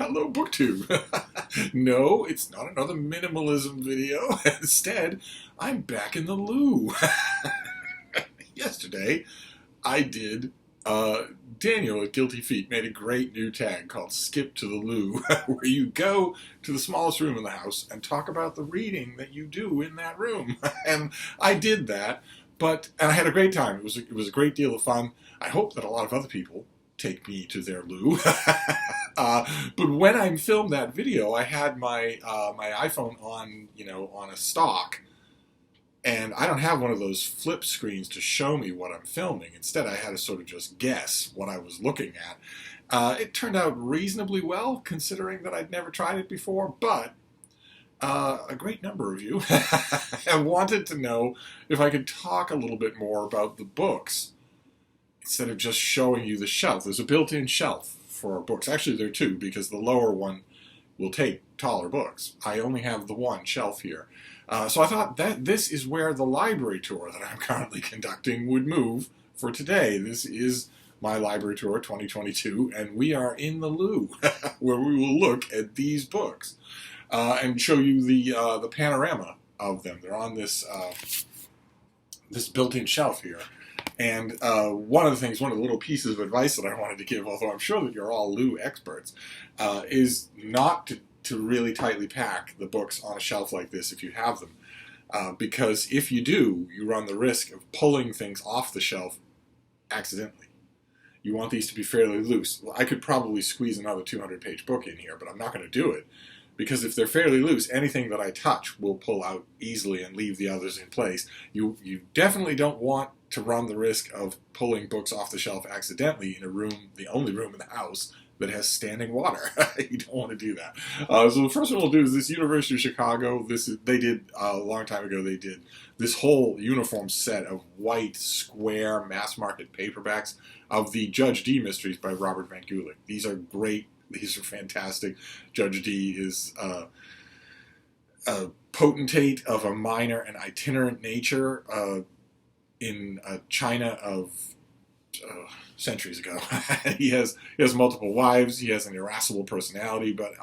Hello, BookTube. No, it's not another minimalism video. Instead, I'm back in the loo. Yesterday, I did, Daniel at Guilty Feet made a great new tag called Skip to the Loo, where you go to the smallest room in the house and talk about the reading that you do in that room. And I did that, and I had a great time. It was a great deal of fun. I hope that a lot of other people take me to their loo. But when I filmed that video, I had my iPhone on a stock, and I don't have one of those flip screens to show me what I'm filming. Instead, I had to sort of just guess what I was looking at. It turned out reasonably well, considering that I'd never tried it before, but a great number of you have wanted to know if I could talk a little bit more about the books instead of just showing you the shelf. There's a built-in shelf for books. Actually, there are two, because the lower one will take taller books. I only have the one shelf here. So I thought that this is where the library tour that I'm currently conducting would move for today. This is my library tour 2022, and we are in the loo, where we will look at these books and show you the panorama of them. They're on this built-in shelf here. And one of the little pieces of advice that I wanted to give, although I'm sure that you're all loo experts, is not to really tightly pack the books on a shelf like this if you have them. Because if you do, you run the risk of pulling things off the shelf accidentally. You want these to be fairly loose. Well, I could probably squeeze another 200-page book in here, but I'm not going to do it. Because if they're fairly loose, anything that I touch will pull out easily and leave the others in place. You definitely don't want to run the risk of pulling books off the shelf accidentally in a room, the only room in the house that has standing water. You don't want to do that. So the first one we'll do is this University of Chicago. They did a long time ago. They did this whole uniform set of white, square, mass-market paperbacks of the Judge Dee mysteries by Robert Van Gulik. These are great. These are fantastic. Judge Dee is a potentate of a minor and itinerant nature in China of centuries ago. He has multiple wives. He has an irascible personality, but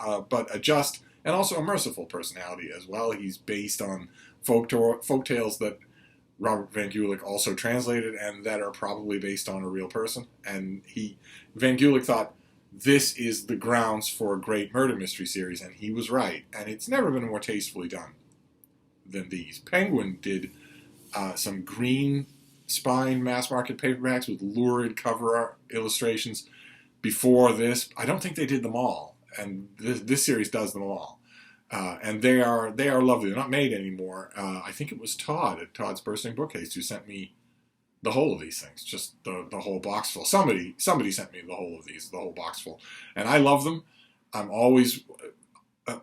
a just and also a merciful personality as well. He's based on folk tales that Robert Van Gulik also translated, and that are probably based on a real person. And Van Gulik thought, this is the grounds for a great murder mystery series, and he was right. And it's never been more tastefully done than these. Penguin did some green spine mass-market paperbacks with lurid cover art illustrations before this. I don't think they did them all, and this series does them all. And they are lovely. They're not made anymore. I think it was Todd at Todd's Bursting Bookcase who sent me the whole of these things, just the whole box full. Somebody sent me the whole of these, the whole box full. And I love them. I'm always,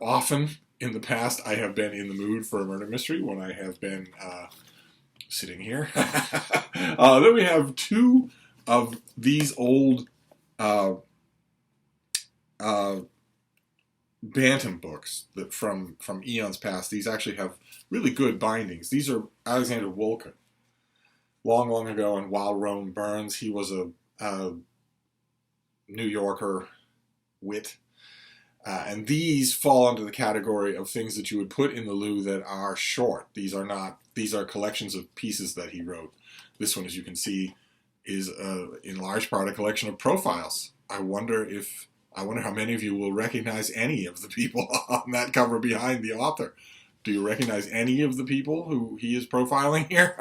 often in the past, I have been in the mood for a murder mystery when I have been sitting here. Then we have two of these old Bantam books that from eons past. These actually have really good bindings. These are Alexander Wolcott. Long ago, and While Rome Burns, he was a New Yorker wit. And these fall under the category of things that you would put in the loo that are short. These are collections of pieces that he wrote. This one, as you can see, is in large part a collection of profiles. I wonder how many of you will recognize any of the people on that cover behind the author. Do you recognize any of the people who he is profiling here?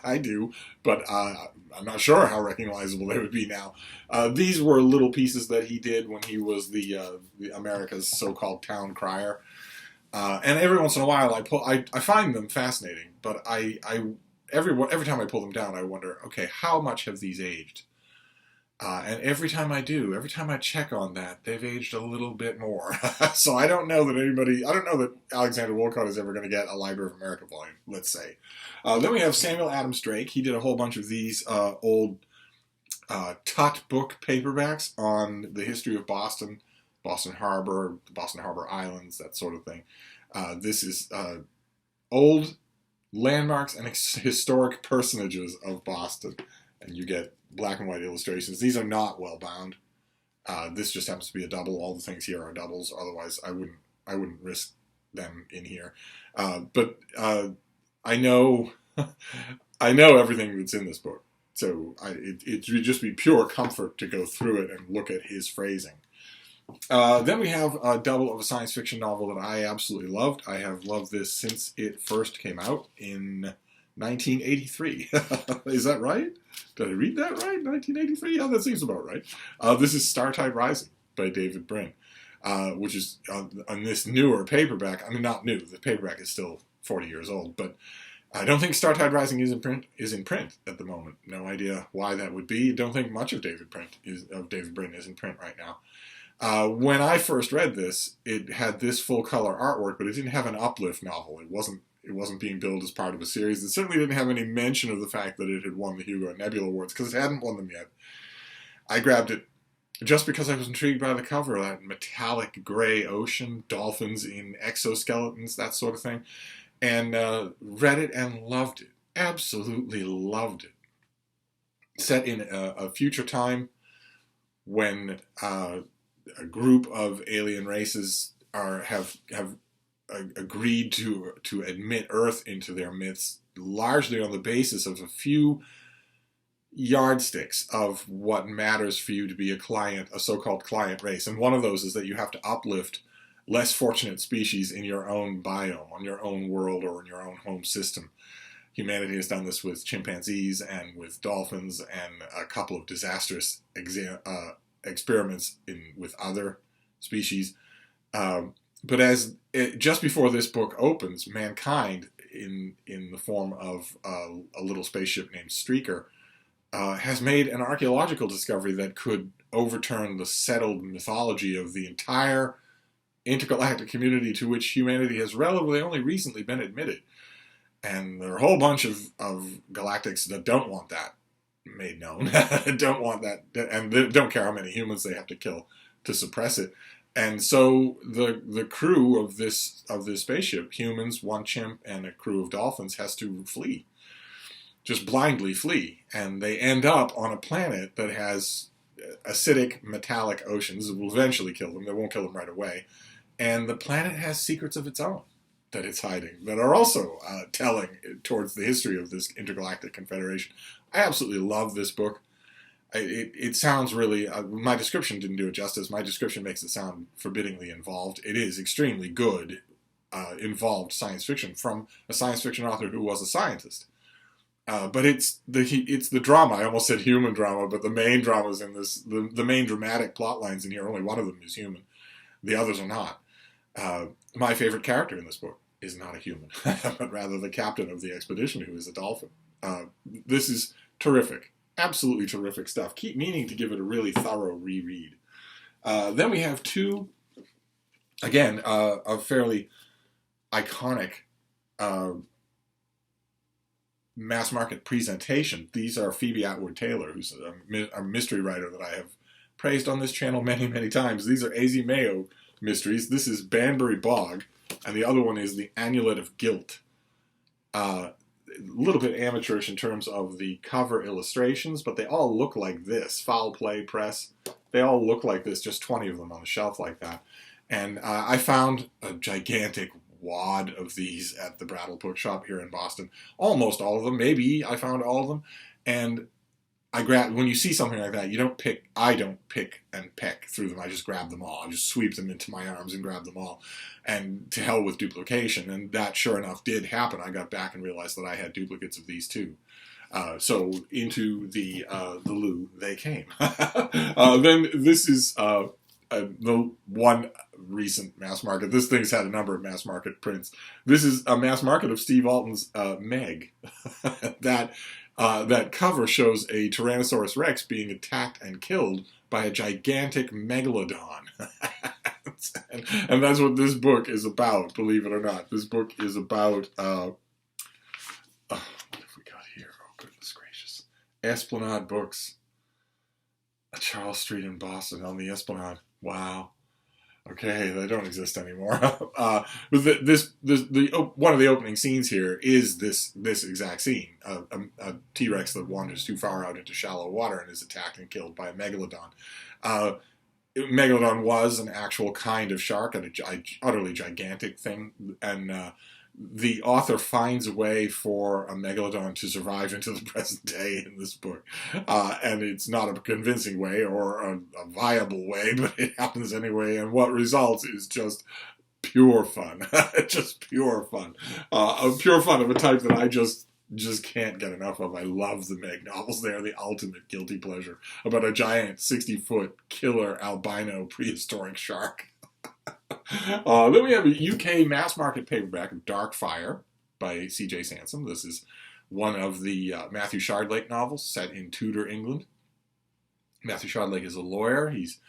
I do, but I'm not sure how recognizable they would be now. These were little pieces that he did when he was the America's so-called town crier. And every once in a while, I find them fascinating. But every time I pull them down, I wonder, okay, how much have these aged? And every time I check on that, they've aged a little bit more. So I don't know that Alexander Wolcott is ever going to get a Library of America volume, let's say. Then we have Samuel Adams Drake. He did a whole bunch of these old Tut book paperbacks on the history of Boston, Boston Harbor, the Boston Harbor Islands, that sort of thing. This is old landmarks and historic personages of Boston. And you get black and white illustrations. These are not well bound. This just happens to be a double. All the things here are doubles. Otherwise, I wouldn't risk them in here. But I know I know everything that's in this book, so it would just be pure comfort to go through it and look at his phrasing. Then we have a double of a science fiction novel that I absolutely loved. I have loved this since it first came out in 1983. Is that right? Did I read that right? 1983? Yeah, that seems about right. This is Startide Rising by David Brin, which is on this newer paperback. I mean, not new. The paperback is still 40 years old, but I don't think Startide Rising is in print at the moment. No idea why that would be. I don't think much of David Brin is in print right now. When I first read this, it had this full color artwork, but it didn't have an uplift novel. It wasn't being billed as part of a series. It certainly didn't have any mention of the fact that it had won the Hugo and Nebula Awards, because it hadn't won them yet. I grabbed it just because I was intrigued by the cover, that metallic gray ocean, dolphins in exoskeletons, that sort of thing, and read it and loved it. Absolutely loved it. Set in a future time when a group of alien races have agreed to admit Earth into their midst, largely on the basis of a few yardsticks of what matters for you to be a so-called client race. And one of those is that you have to uplift less fortunate species in your own biome, on your own world, or in your own home system. Humanity has done this with chimpanzees and with dolphins and a couple of disastrous experiments with other species. But just before this book opens, mankind, in the form of a little spaceship named Streaker, has made an archaeological discovery that could overturn the settled mythology of the entire intergalactic community to which humanity has relatively only recently been admitted. And there are a whole bunch of galactics that don't want that made known, don't want that, and they don't care how many humans they have to kill to suppress it. And so the crew of this spaceship, humans, one chimp, and a crew of dolphins, has to flee, just blindly flee, and they end up on a planet that has acidic, metallic oceans that will eventually kill them. They won't kill them right away, and the planet has secrets of its own that it's hiding that are also telling towards the history of this intergalactic confederation. I absolutely love this book. It sounds really, my description didn't do it justice. My description makes it sound forbiddingly involved. It is extremely good, involved science fiction from a science fiction author who was a scientist. But it's the drama. I almost said human drama, but the main dramas in this, the main dramatic plot lines in here, only one of them is human. The others are not. My favorite character in this book is not a human, but rather the captain of the expedition, who is a dolphin. This is terrific. Absolutely terrific stuff. Keep meaning to give it a really thorough reread. Then we have two, again, a fairly iconic mass market presentation. These are Phoebe Atwood-Taylor, who's a mystery writer that I have praised on this channel many, many times. These are A.Z. Mayo mysteries. This is Banbury Bog, and the other one is The Amulet of Guilt. A little bit amateurish in terms of the cover illustrations, but they all look like this. Foul Play Press. They all look like this, just 20 of them on the shelf like that. And I found a gigantic wad of these at the Brattle Bookshop here in Boston. Almost all of them. Maybe I found all of them. And when you see something like that, I don't pick and peck through them. I just grab them all. I just sweep them into my arms and grab them all. And to hell with duplication. And that, sure enough, did happen. I got back and realized that I had duplicates of these too. So into the loo they came. Then this is the one recent mass market. This thing's had a number of mass market prints. This is a mass market of Steve Alton's Meg. That cover shows a Tyrannosaurus Rex being attacked and killed by a gigantic megalodon. and that's what this book is about, believe it or not. This book is about, what have we got here? Oh, goodness gracious. Esplanade Books. Charles Street in Boston on the Esplanade. Wow. Okay, they don't exist anymore. But one of the opening scenes here is this exact scene: a T-Rex that wanders too far out into shallow water and is attacked and killed by a megalodon. Megalodon was an actual kind of shark, and a utterly gigantic thing, and the author finds a way for a megalodon to survive into the present day in this book. And it's not a convincing way or a viable way, but it happens anyway, and what results is just pure fun. Just pure fun. Pure fun of a type that I just can't get enough of. I love the Meg novels. They are the ultimate guilty pleasure about a giant 60-foot killer albino prehistoric shark. Then we have a UK mass market paperback of Darkfire by C.J. Sansom. This is one of the Matthew Shardlake novels set in Tudor England. Matthew Shardlake is a lawyer. He's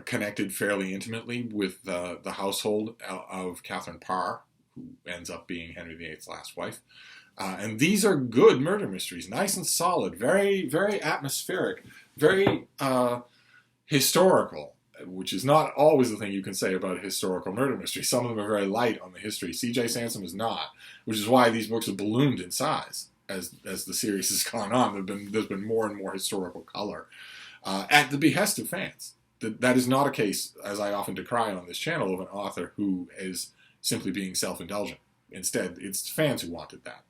connected fairly intimately with the household of Catherine Parr, who ends up being Henry VIII's last wife. And these are good murder mysteries, nice and solid, very, very atmospheric, very historical, which is not always the thing you can say about a historical murder mystery. Some of them are very light on the history. C.J. Sansom is not, which is why these books have ballooned in size as the series has gone on. There's been more and more historical color at the behest of fans. That is not a case, as I often decry on this channel, of an author who is simply being self-indulgent. Instead, it's fans who wanted that.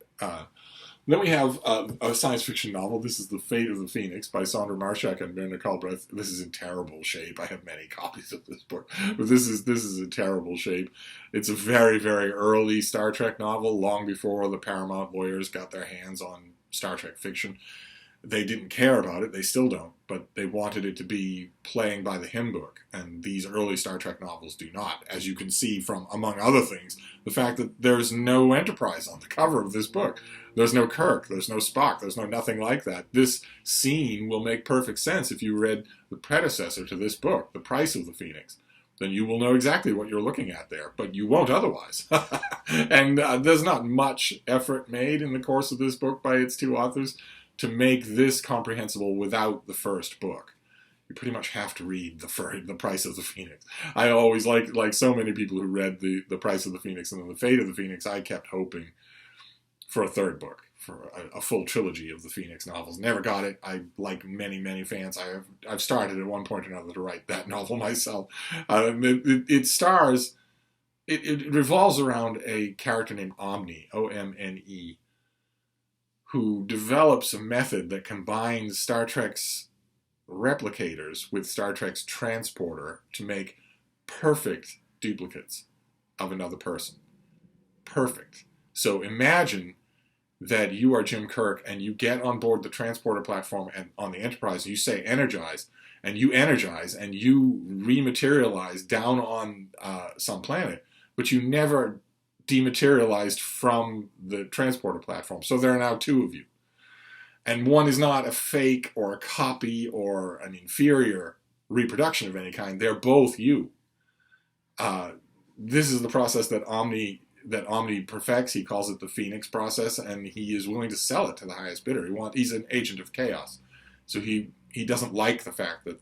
Then we have a science fiction novel. This is The Fate of the Phoenix by Sandra Marshak and Mirna Culbreth. This is in terrible shape. I have many copies of this book, but this is in terrible shape. It's a very, very early Star Trek novel, long before the Paramount lawyers got their hands on Star Trek fiction. They didn't care about it. They still don't, but they wanted it to be playing by the hymn book, and these early Star Trek novels do not, as you can see from, among other things, the fact that there's no Enterprise on the cover of this book. There's no Kirk, there's no Spock, there's no nothing like that. This scene will make perfect sense if you read the predecessor to this book, The Price of the Phoenix. Then you will know exactly what you're looking at there, but you won't otherwise. And there's not much effort made in the course of this book by its two authors to make this comprehensible without the first book. You pretty much have to read the Price of the Phoenix. I always, like so many people who read the Price of the Phoenix and then The Fate of the Phoenix, I kept hoping for a third book, for a full trilogy of the Phoenix novels. Never got it. I, like many, many fans, I've started at one point or another to write that novel myself. It revolves around a character named Omni, O-M-N-E, who develops a method that combines Star Trek's replicators with Star Trek's transporter to make perfect duplicates of another person. Perfect. So imagine that you are Jim Kirk and you get on board the transporter platform and on the Enterprise, and you say energize, and you rematerialize down on some planet, but you never dematerialized from the transporter platform. So there are now two of you. And one is not a fake or a copy or an inferior reproduction of any kind. They're both you. This is the process that Omni perfects. He calls it the Phoenix process, and he is willing to sell it to the highest bidder. He's an agent of chaos. So he doesn't like the fact that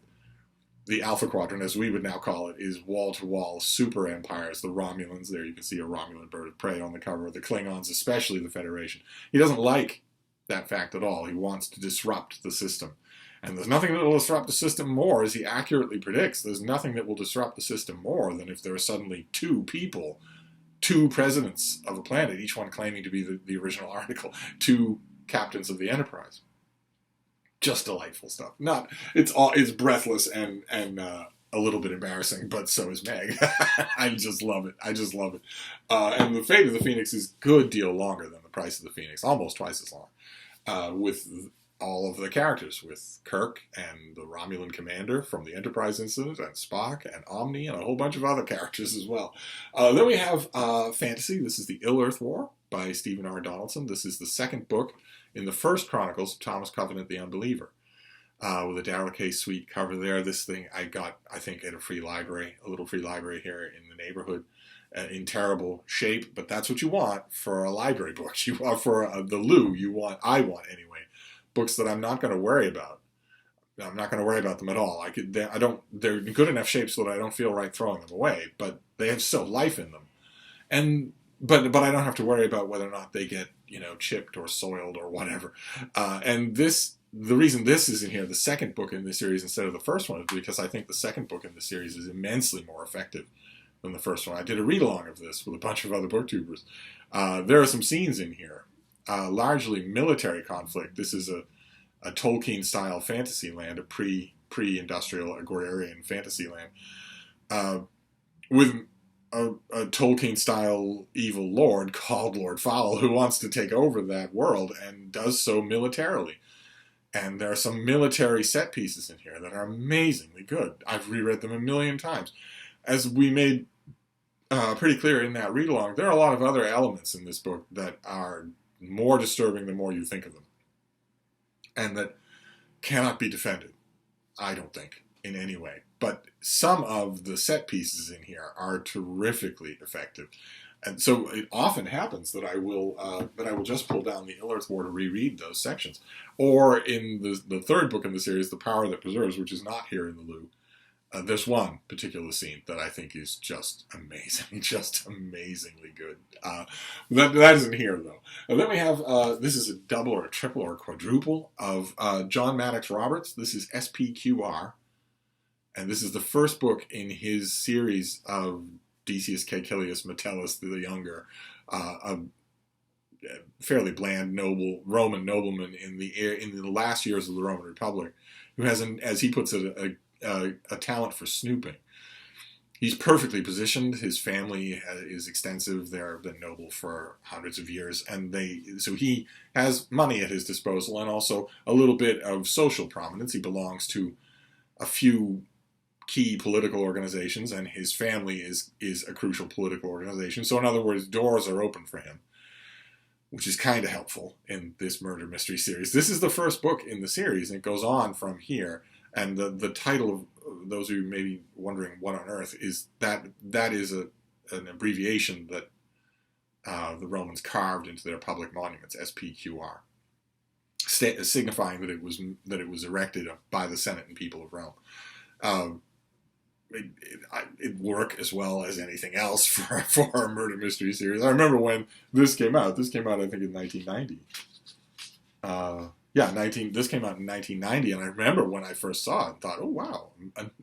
the Alpha Quadrant, as we would now call it, is wall-to-wall super empires. The Romulans, there you can see a Romulan bird of prey on the cover. The Klingons, especially the Federation. He doesn't like that fact at all. He wants to disrupt the system. And there's nothing that will disrupt the system more, as he accurately predicts. There's nothing that will disrupt the system more than if there are suddenly two people, two presidents of a planet, each one claiming to be the original article, two captains of the Enterprise. Just delightful stuff. It's breathless and a little bit embarrassing, but so is Meg. I just love it. And The Fate of the Phoenix is a good deal longer than The Price of the Phoenix, almost twice as long, with all of the characters, with Kirk and the Romulan commander from the Enterprise incident, and Spock and Omni, and a whole bunch of other characters as well. Then we have fantasy. This is the Illearth War by Stephen R. Donaldson. This is the second book in the first Chronicles of Thomas Covenant the Unbeliever, with a Darrell K. Sweet cover there. This thing I got, I think, at a little free library here in the neighborhood, in terrible shape, but that's what you want for a library book. You want for the Lou, I want anyway, books that I'm not going to worry about. I'm not going to worry about them at all. They're in good enough shape so that I don't feel right throwing them away, but they have still life in them. But I don't have to worry about whether or not they get, chipped or soiled or whatever. And this the reason this is in here, the second book in this series instead of the first one, is because I think the second book in the series is immensely more effective than the first one. I did a read-along of this with a bunch of other booktubers. There are some scenes in here, largely military conflict. This is a Tolkien-style fantasy land, a pre-industrial agrarian fantasy land, with a Tolkien-style evil lord called Lord Fowl who wants to take over that world and does so militarily. And there are some military set pieces in here that are amazingly good. I've reread them a million times. As we made pretty clear in that read-along, there are a lot of other elements in this book that are more disturbing the more you think of them. And that cannot be defended, I don't think, in any way. But some of the set pieces in here are terrifically effective. And so it often happens that I will just pull down the Illearth War to reread those sections. Or in the third book in the series, The Power That Preserves, which is not here in the Lou, there's one particular scene that I think is just amazing, just amazingly good. That isn't here, though. And then we have, this is a double or a triple or a quadruple of John Maddox Roberts. This is SPQR. And this is the first book in his series of Decius Caecilius Metellus the Younger, a fairly bland, noble Roman nobleman in the last years of the Roman Republic, who has, as he puts it, a talent for snooping. He's perfectly positioned. His family is extensive. They've been noble for hundreds of years, and so he has money at his disposal and also a little bit of social prominence. He belongs to a few key political organizations, and his family is a crucial political organization. So in other words, doors are open for him, which is kind of helpful in this murder mystery series. This is the first book in the series, and it goes on from here. And the title of those of you may be wondering what on earth is that is an abbreviation that the Romans carved into their public monuments, SPQR, signifying that it was erected by the Senate and people of Rome. It work as well as anything else for a murder mystery series. I remember when this came out. This came out, I think, in 1990. This came out in 1990, and I remember when I first saw it and thought, oh, wow,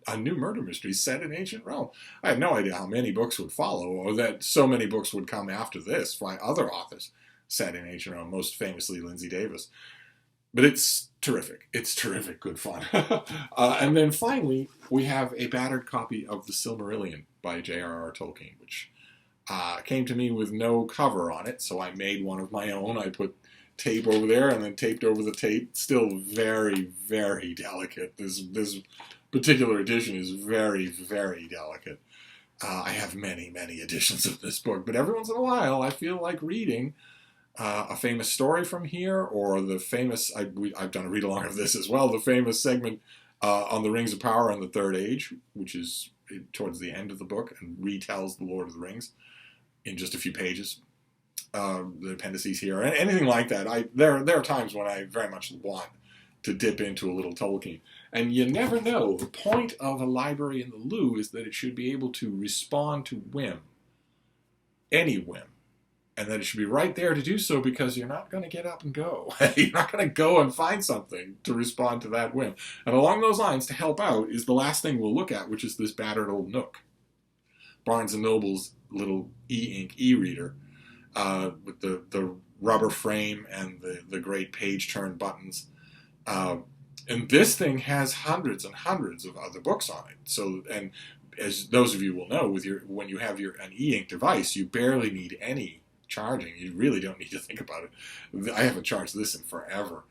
a new murder mystery set in ancient Rome. I had no idea how many books would follow, or that so many books would come after this by other authors set in ancient Rome, most famously Lindsay Davis. But it's terrific. It's terrific good fun. And then finally, we have a battered copy of The Silmarillion by J.R.R. Tolkien, which came to me with no cover on it, so I made one of my own. I put tape over there and then taped over the tape. Still very, very delicate. This particular edition is very, very delicate. I have many, many editions of this book, but every once in a while I feel like reading a famous story from here, or the famous, I've done a read-along of this as well, the famous segment on the Rings of Power and the Third Age, which is towards the end of the book and retells the Lord of the Rings in just a few pages. The appendices here, anything like that. There are times when I very much want to dip into a little Tolkien. And you never know. The point of a library in the Lou is that it should be able to respond to whim. Any whim. And that it should be right there to do so, because you're not going to get up and go. You're not going to go and find something to respond to that whim. And along those lines, to help out, is the last thing we'll look at, which is this battered old Nook. Barnes & Noble's little e-ink e-reader with the rubber frame and the great page-turn buttons. And this thing has hundreds and hundreds of other books on it. So, and as those of you will know, when you have an e-ink device, you barely need any charging. You really don't need to think about it. I haven't charged this in forever.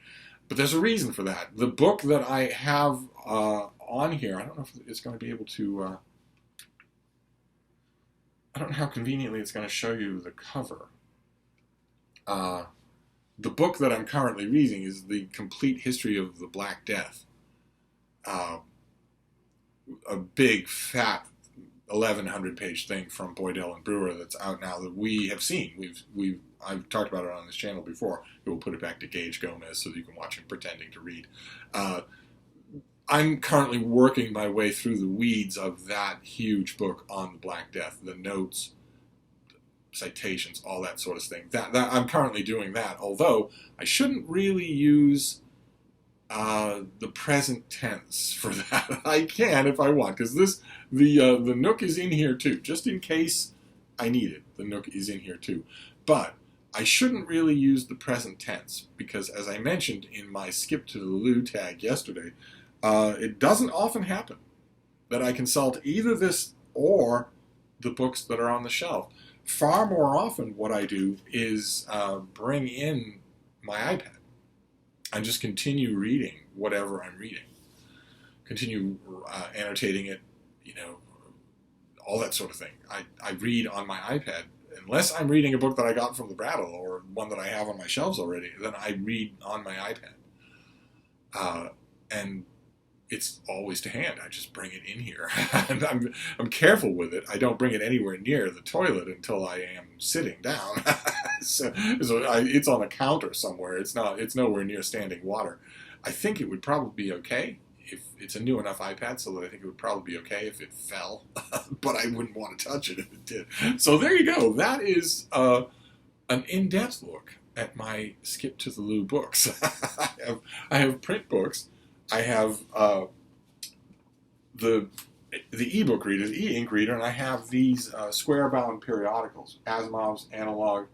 But there's a reason for that. The book that I have on here, I don't know if it's going to be able to... I don't know how conveniently it's going to show you the cover. The book that I'm currently reading is The Complete History of the Black Death. A big, fat 1,100-page thing from Boydell and Brewer that's out now that we have seen. I've talked about it on this channel before. We'll put it back to Gage Gomez so that you can watch him pretending to read. I'm currently working my way through the weeds of that huge book on the Black Death, the notes, citations, all that sort of thing. That I'm currently doing that, although I shouldn't really use the present tense for that. I can if I want, because the Nook is in here too, just in case I need it. The Nook is in here too, but I shouldn't really use the present tense because, as I mentioned in my skip to the loo tag yesterday, it doesn't often happen that I consult either this or the books that are on the shelf. Far more often, what I do is bring in my iPad and just continue reading whatever I'm reading. Continue annotating it, all that sort of thing. I read on my iPad. Unless I'm reading a book that I got from the Brattle or one that I have on my shelves already, then I read on my iPad. And it's always to hand. I just bring it in here. And I'm careful with it. I don't bring it anywhere near the toilet until I am sitting down. It's on a counter somewhere. It's nowhere near standing water. I think it would probably be okay if it's a new enough iPad, so that I think it would probably be okay if it fell. But I wouldn't want to touch it if it did. So there you go. That is an in-depth look at my Skip to the Loo books. I have print books. I have the e-book reader, the e-ink reader, and I have these square-bound periodicals, Asimov's Analog,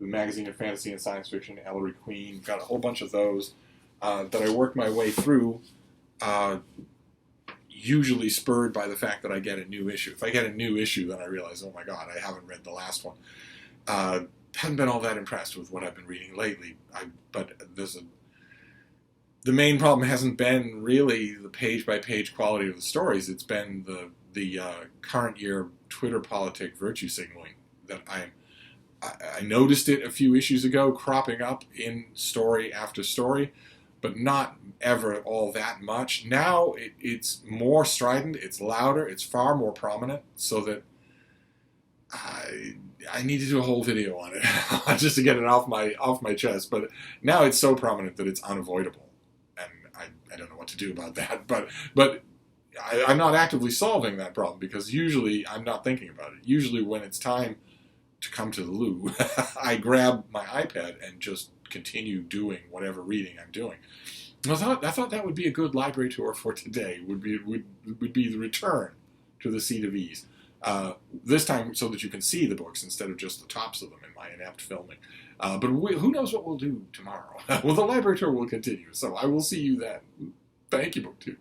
the Magazine of Fantasy and Science Fiction, Ellery Queen. Got a whole bunch of those that I work my way through, usually spurred by the fact that I get a new issue. If I get a new issue, then I realize, oh my God, I haven't read the last one. Haven't been all that impressed with what I've been reading lately, but the main problem hasn't been really the page-by-page quality of the stories. It's been the current year Twitter politic virtue signaling that I noticed it a few issues ago cropping up in story after story, but not ever all that much. Now it's more strident, it's louder, it's far more prominent, so that I need to do a whole video on it just to get it off my chest. But now it's so prominent that it's unavoidable. I don't know what to do about that, but I'm not actively solving that problem because usually I'm not thinking about it. Usually when it's time to come to the loo, I grab my iPad and just continue doing whatever reading I'm doing. I thought that would be a good library tour for today. Would be the return to the seat of ease. This time so that you can see the books instead of just the tops of them in my inept filming. But who knows what we'll do tomorrow? Well, the library tour will continue, so I will see you then. Thank you, BookTube.